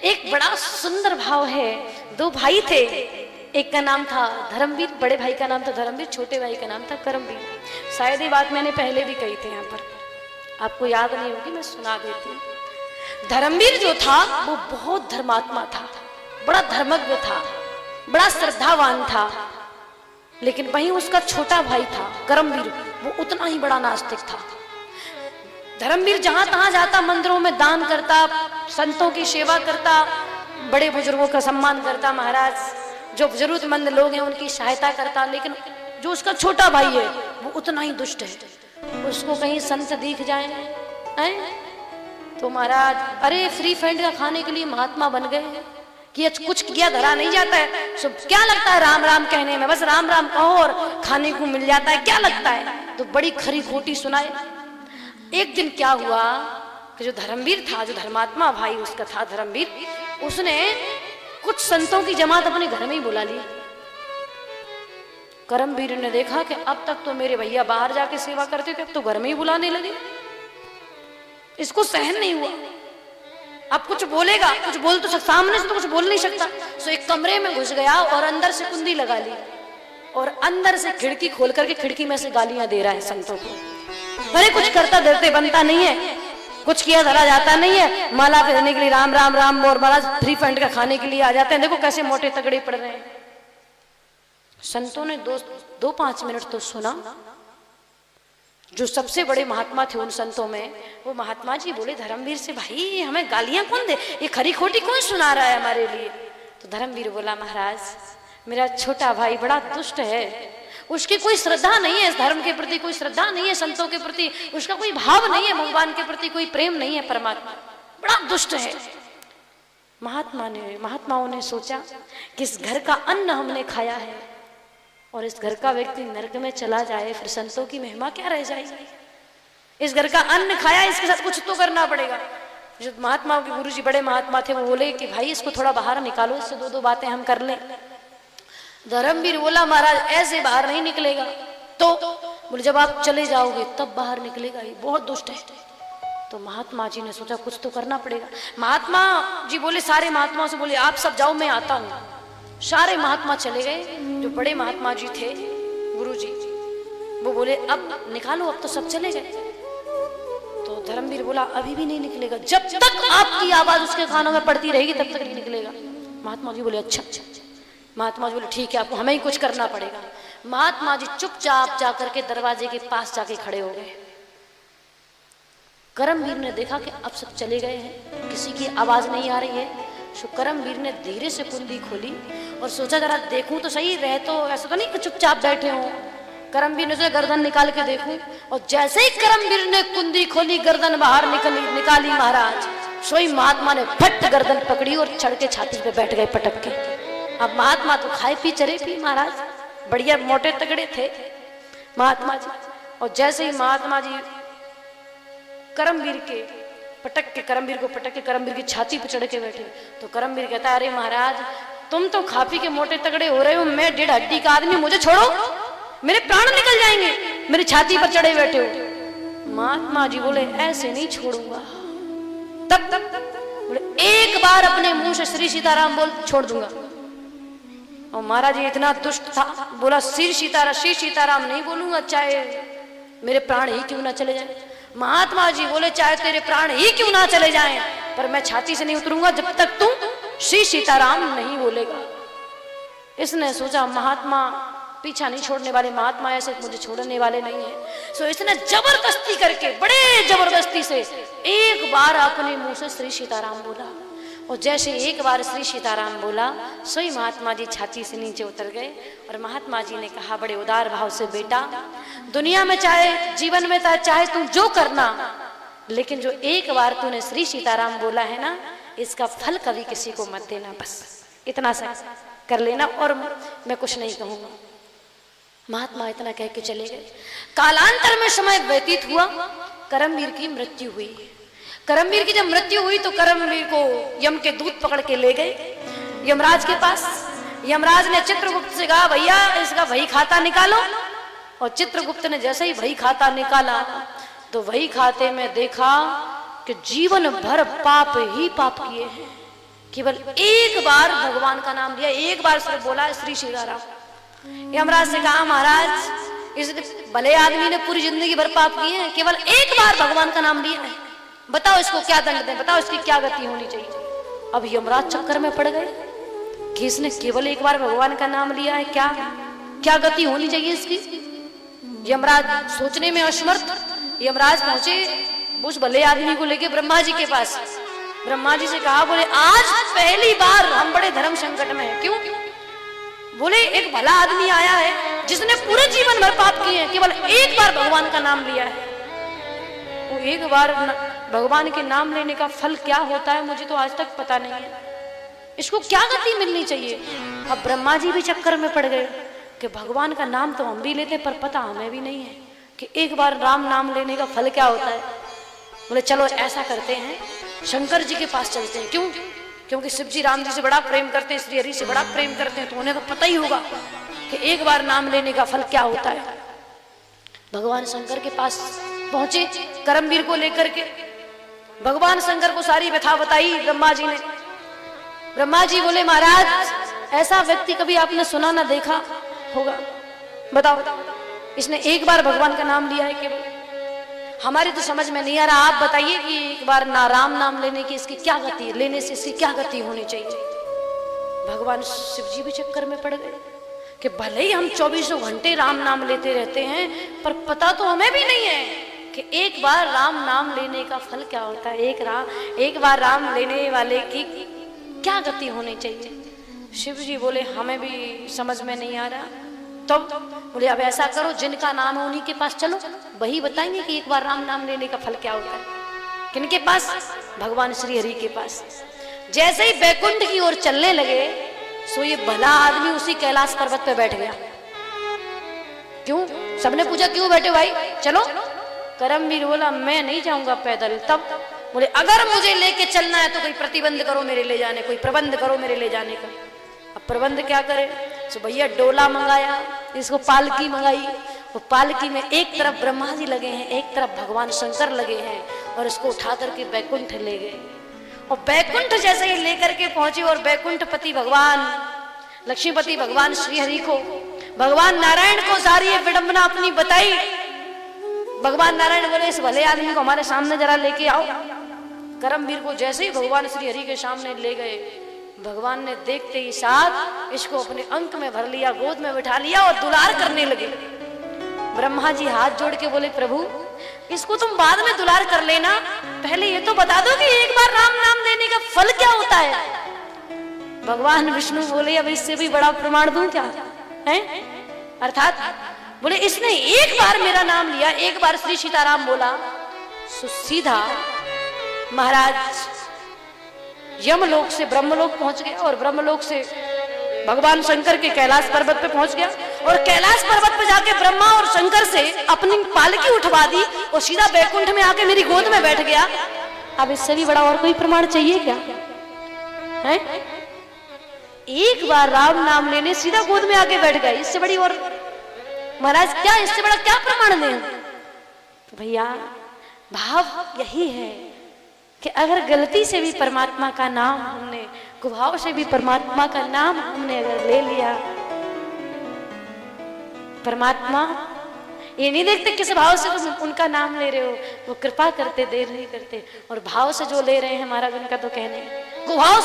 एक बड़ा सुंदर भाव है। दो भाई थे, एक का नाम था धर्मवीर, बड़े भाई का नाम था धर्मवीर, छोटे भाई का नाम था करमवीर। शायद ये बात मैंने पहले भी कही थी यहाँ पर, आपको याद नहीं होगी, मैं सुना देती हूँ। धर्मवीर जो था वो बहुत धर्मात्मा था, बड़ा धर्मज्ञ था, बड़ा श्रद्धावान था। लेकिन वहीं उसका छोटा भाई था करमवीर, वो उतना ही बड़ा नास्तिक था। धर्मवीर जहां तहां जाता, मंदिरों में दान करता, संतों की सेवा करता, बड़े बुजुर्गों का सम्मान करता, महाराज जो जरूरतमंद लोग हैं उनकी सहायता करता। लेकिन जो उसका छोटा भाई है वो उतना ही दुष्ट है। उसको कहीं संत दिख जाए तो महाराज अरे फ्री फंड का खाने के लिए महात्मा बन गए कि कुछ किया धरा नहीं जाता है, सो क्या लगता है राम राम कहने में, बस राम राम कहो और खाने को मिल जाता है, क्या लगता है। तो बड़ी खरी खोटी सुनाए। एक दिन क्या हुआ कि जो धर्मवीर था, जो धर्मात्मा भाई उसका था धर्मवीर, उसने कुछ संतों की जमात अपने घर में ही बुला ली। करमवीर ने देखा कि अब तक तो मेरे भैया बाहर जाके सेवा करते थे, अब तो घर में ही बुलाने लगे। इसको सहन नहीं हुआ, अब कुछ बोलेगा, कुछ बोल तो सामने से तो कुछ बोल नहीं सकता। सो एक कमरे में घुस गया और अंदर से कुंडी लगा ली और अंदर से खिड़की खोल करके खिड़की में से गालियां दे रहा है संतों को। अरे कुछ करता धरते बनता नहीं है, कुछ किया धरा जाता नहीं है, माला पहनने के लिए राम राम राम और महाराज फ्री फंड का खाने के लिए आ जाते हैं, देखो कैसे मोटे तगड़े पड़ रहे हैं। संतों ने दो 5 मिनट तो सुना। जो सबसे बड़े महात्मा थे उन संतों में, वो महात्मा जी बोले धर्मवीर से, भाई हमें गालियां कौन दे, ये खरी खोटी कौन सुना रहा है हमारे लिए। तो धर्मवीर बोला, महाराज मेरा छोटा भाई बड़ा दुष्ट है, उसकी कोई श्रद्धा नहीं है, इस धर्म के प्रति कोई श्रद्धा नहीं है, संतों के प्रति उसका कोई भाव नहीं है, भगवान के प्रति कोई प्रेम नहीं है, परमात्मा बड़ा दुष्ट है। महात्माओं ने सोचा कि इस घर का अन्न हमने खाया है और इस घर का व्यक्ति नरक में चला जाए, फिर संतों की महिमा क्या रह जाएगी। इस घर का अन्न खाया, इसके साथ कुछ तो करना पड़ेगा। जो महात्माओं के गुरुजी बड़े महात्मा थे वो बोले कि भाई इसको थोड़ा बाहर निकालो, इससे 2 बातें हम कर लें। धर्मवीर बोला, महाराज ऐसे बाहर नहीं निकलेगा। तो बोले जब आप चले जाओगे तब बाहर निकलेगा, ये बहुत दुष्ट है। तो महात्मा जी ने सोचा कुछ तो करना पड़ेगा। महात्मा जी बोले, सारे महात्माओं से बोले आप सब जाओ मैं आता हूँ। सारे महात्मा चले गए। जो बड़े महात्मा जी थे गुरु जी, वो बोले अब निकालो, अब तो सब चले गए। तो धर्मवीर बोला अभी भी नहीं निकलेगा, जब तक आपकी आवाज उसके कानों में पड़ती रहेगी तब तक नहीं निकलेगा। महात्मा जी बोले अच्छा। महात्मा जी बोले ठीक है, आपको हमें ही कुछ करना पड़ेगा। महात्मा जी चुपचाप जाकर के दरवाजे के पास जाके खड़े हो गए। करमवीर ने देखा कि अब सब चले गए हैं, किसी की आवाज नहीं आ रही है। तो करमवीर ने धीरे से कुंडी खोली और सोचा जरा देखूं तो सही, रहे तो ऐसा तो नहीं कि चुपचाप बैठे हो। करमवीर ने गर्दन निकाल के देखूं, और जैसे ही करमवीर ने कुंडी खोली, गर्दन बाहर निकाली महाराज, सोई महात्मा ने फट गर्दन पकड़ी और चढ़ के छाती पे बैठ गए पटक के। अब महात्मा तो खाए पी चरे पी महाराज, बढ़िया मोटे तगड़े थे महात्मा जी। और जैसे ही महात्मा जी करमवीर को पटक के करमवीर की छाती पर चढ़ के बैठे, तो करमवीर कहता है अरे महाराज तुम तो खा पी के मोटे तगड़े हो रहे हो, मैं 1.5 हड्डी का आदमी, मुझे छोड़ो, मेरे प्राण निकल जाएंगे, मेरी छाती पर चढ़े बैठे हो। महात्मा जी बोले ऐसे नहीं छोड़ूंगा। तब बोले एक बार अपने मुंह से श्री सीताराम बोल छोड़ दूंगा। और महाराज ये इतना दुष्ट था, बोला श्री सीताराम नहीं बोलूंगा, चाहे मेरे प्राण ही क्यों ना चले जाए। महात्मा जी बोले चाहे तेरे प्राण ही क्यों ना चले जाएं, पर मैं छाती से नहीं उतरूंगा जब तक तू श्री सीताराम नहीं बोलेगा। इसने सोचा महात्मा पीछा नहीं छोड़ने वाले, महात्मा ऐसे मुझे छोड़ने वाले नहीं है। सो इसने जबरदस्ती करके, बड़े जबरदस्ती से एक बार अपने मुंह से श्री सीताराम बोला। और जैसे एक बार श्री सीताराम बोला, सोई महात्मा जी छाती से नीचे उतर गए। और महात्मा जी ने कहा बड़े उदार भाव से, बेटा दुनिया में चाहे जीवन में चाहे तुम जो करना, लेकिन जो एक बार तूने श्री सीताराम बोला है ना, इसका फल कभी किसी को मत देना, बस इतना सा कर लेना और मैं कुछ नहीं कहूंगा। महात्मा इतना कह के चले गए। कालांतर में समय व्यतीत हुआ, करमवीर की मृत्यु हुई। करमवीर की जब मृत्यु हुई तो करमवीर को यम के दूत पकड़ के ले गए यमराज के पास। यमराज ने चित्रगुप्त से कहा भैया इसका वही खाता निकालो। और चित्रगुप्त ने जैसे ही वही खाता निकाला तो वही खाते में देखा कि जीवन भर पाप ही पाप किए हैं। केवल एक बार भगवान का नाम लिया, एक बार सिर्फ बोला श्री सीताराम। यमराज से कहा महाराज इस भले आदमी ने पूरी जिंदगी भर पाप किए हैं, केवल एक बार भगवान का नाम लिया है, बताओ इसको क्या दंड दें, बताओ इसकी क्या गति होनी चाहिए। अब यमराज चक्कर में पड़ गए कि इसने केवल एक बार भगवान का नाम लिया है, क्या क्या गति होनी चाहिए इसकी। यमराज सोचने में असमर्थ, यमराज पहुंचे उस भले आदमी को लेके ब्रह्मा जी के पास। ब्रह्मा जी से कहा, बोले आज पहली बार हम बड़े धर्म संकट में हैं। क्यों? बोले एक भला आदमी आया है जिसने पूरे जीवन भर पाप किए हैं, केवल एक बार भगवान का नाम लिया है। वो एक बार भगवान के नाम लेने का फल क्या होता है मुझे तो आज तक पता नहीं है, इसको क्या गति मिलनी चाहिए। अब ब्रह्मा जी भी चक्कर में पड़ गए कि भगवान का नाम तो हम भी लेते पर पता हमें भी नहीं है कि एक बार राम नाम लेने का फल क्या होता है। बोले चलो ऐसा करते हैं, शंकर जी के पास चलते हैं। क्यों? क्योंकि शिव जी राम जी से बड़ा प्रेम करते हैं, श्री हरि से बड़ा प्रेम करते हैं, तो उन्हें तो पता ही होगा कि एक बार नाम लेने का फल क्या होता है। भगवान शंकर के पास पहुंचे करमवीर को लेकर के। भगवान शंकर को सारी व्यथा बताई ब्रह्मा जी ने। ब्रह्मा जी बोले महाराज ऐसा व्यक्ति कभी आपने सुना ना देखा होगा, बताओ इसने एक बार भगवान का नाम लिया है केवल, हमारी तो समझ में नहीं आ रहा, आप बताइए कि एक बार ना राम नाम लेने की इसकी क्या गति, लेने से इसकी क्या गति होनी चाहिए। भगवान शिव जी भी चक्कर में पड़ गए कि भले ही हम 24 घंटे राम नाम लेते रहते हैं पर पता तो हमें भी नहीं है कि एक बार राम नाम लेने का फल क्या होता है, एक बार राम लेने वाले की क्या गति होनी चाहिए। शिव जी बोले हमें भी समझ में नहीं आ रहा। तो बोले अब ऐसा करो, जिनका नाम है उन्हीं के पास चलो, वही बताएंगे कि एक बार राम नाम लेने का फल क्या होता है। किनके पास? भगवान श्री हरि के पास। जैसे ही बैकुंठ की ओर चलने लगे सो ये भला आदमी उसी कैलाश पर्वत पे बैठ गया। क्यों? सबने पूछा क्यों बैठे भाई, चलो। करमवीर बोला मैं नहीं जाऊंगा पैदल। तब बोले अगर मुझे लेके चलना है तो कोई प्रतिबंध करो मेरे ले जाने, कोई प्रबंध करो मेरे ले जाने का। अब प्रबंध क्या करे? तो भैया डोला मंगाया, इसको पालकी मंगाई। वो पालकी में एक तरफ ब्रह्मा जी लगे हैं, एक तरफ भगवान शंकर लगे हैं, और इसको उठा करके बैकुंठ ले गए। और बैकुंठ जैसे ही लेकर के पहुंचे और बैकुंठपति भगवान लक्ष्मीपति भगवान श्री हरि को, भगवान नारायण को सारी ये विडंबना अपनी बताई। भगवान नारायण बोले इस भले आदमी को हमारे सामने जरा लेके आओ। करमवीर को जैसे ही भगवान श्री हरि के सामने ले गए, भगवान ने देखते ही साथ इसको अपने अंक में भर लिया, गोद में बिठा लिया और दुलार करने लगे। ब्रह्मा जी हाथ जोड़ के बोले प्रभु इसको तुम बाद में दुलार कर लेना, पहले ये तो बता दो कि एक बार राम नाम लेने का फल क्या होता है। भगवान विष्णु बोले अब इससे भी बड़ा प्रमाण दूं क्या है? अर्थात बोले इसने एक बार मेरा नाम लिया, एक बार श्री सीताराम बोला, सो सीधा महाराज यमलोक से ब्रह्मलोक पहुंच गया और ब्रह्मलोक से भगवान शंकर के कैलाश पर्वत पे पहुंच गया और कैलाश पर्वत पे जाके ब्रह्मा और शंकर से अपनी पालकी उठवा दी और सीधा बैकुंठ में आके मेरी गोद में बैठ गया। अब इससे भी बड़ा और कोई प्रमाण चाहिए क्या है? एक बार राम नाम लेने सीधा गोद में आके बैठ गया, इससे बड़ी और महाराज क्या, इससे बड़ा क्या प्रमाण दें? तो भैया भाव यही है कि अगर गलती से भी परमात्मा का नाम हमने, कुभाव से भी परमात्मा का नाम हमने अगर ले लिया, परमात्मा ये नहीं देखते किस भाव से तुम उनका नाम ले रहे हो, वो कृपा करते देर नहीं करते, और भाव से जो ले रहे हैं महाराज उनका तो कहने कुभाव